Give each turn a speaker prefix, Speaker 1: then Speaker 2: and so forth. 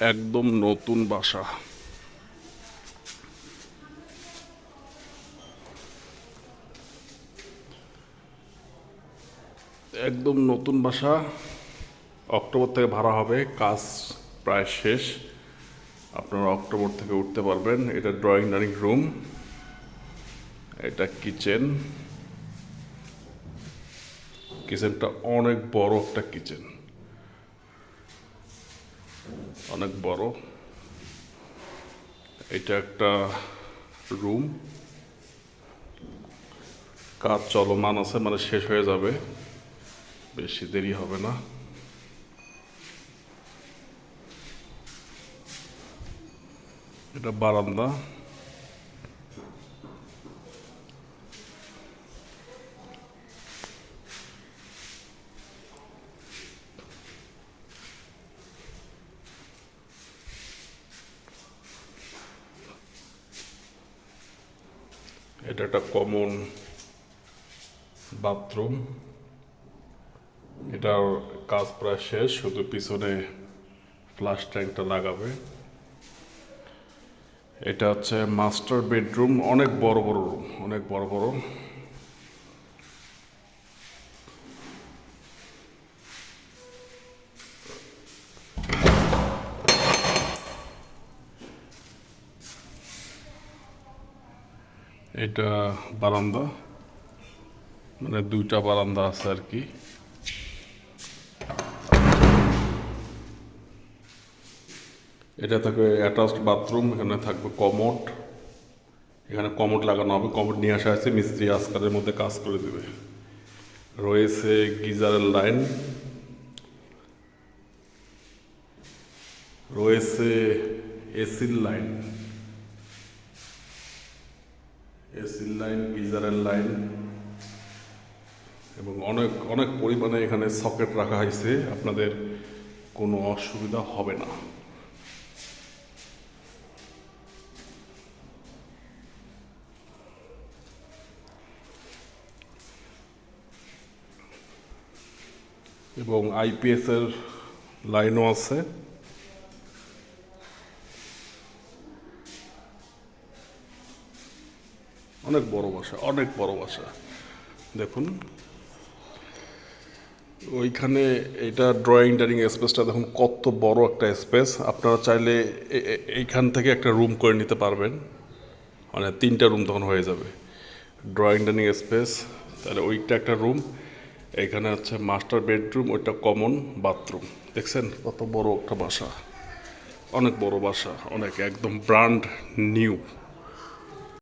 Speaker 1: একদম নতুন বাসা। একদম নতুন বাসা, অক্টোবর থেকে ভাড়া হবে, কাজ প্রায় শেষ। আপনারা অক্টোবর থেকে উঠতে পারবেন। এটা ড্রয়িং ডাইনিং রুম, এটা কিচেন। কিচেনটা অনেক বড় একটা কিচেন, অনেক বড়। এটা একটা রুম, কাজ চলমান আছে, মানে শেষ হয়ে যাবে, বেশি দেরি হবে না। এটা বারান্দা। এটা একটা কমন বাথরুম। এটার কাজ প্রায় শেষ, শুধু পিছনে ফ্লাশ ট্যাঙ্কটা লাগাবে। এটা হচ্ছে মাস্টার বেডরুম, অনেক বড় বড় রুম, অনেক বড় বড়। এটা বারান্দা, মানে দুইটা বারান্দা আছে আর কি। এটা থাকবে অ্যাটাচড বাথরুম, এখানে থাকবে কমোড, এখানে কমোড লাগানো হবে। কমোড নিয়ে আসা হয়েছে, মিস্ত্রি আজকালের মধ্যে কাজ করে দেবে। রয়েছে গিজারের লাইন, রয়েছে এসির লাইন, এসির লাইন, গিজারের লাইন, এবং অনেক অনেক পরিমাণে এখানে সকেট রাখা হয়েছে, আপনাদের কোনো অসুবিধা হবে না। এবং আইপিএস এর লাইনও আছে। অনেক বড় বাসা, অনেক বড় বাসা। দেখুন ওইখানে, এটা ড্রয়িং ডাইনিং স্পেসটা দেখুন কত বড় একটা স্পেস। আপনারা চাইলে এইখান থেকে একটা রুম করে নিতে পারবেন, মানে 3টা রুম তখন হয়ে যাবে। ড্রয়িং ডাইনিং স্পেস, তাহলে ওইটা একটা রুম, এখানে হচ্ছে মাস্টার বেডরুম, ওইটা কমন বাথরুম। দেখছেন কত বড় একটা বাসা, অনেক বড় বাসা, অনেক, একদম ব্র্যান্ড নিউ।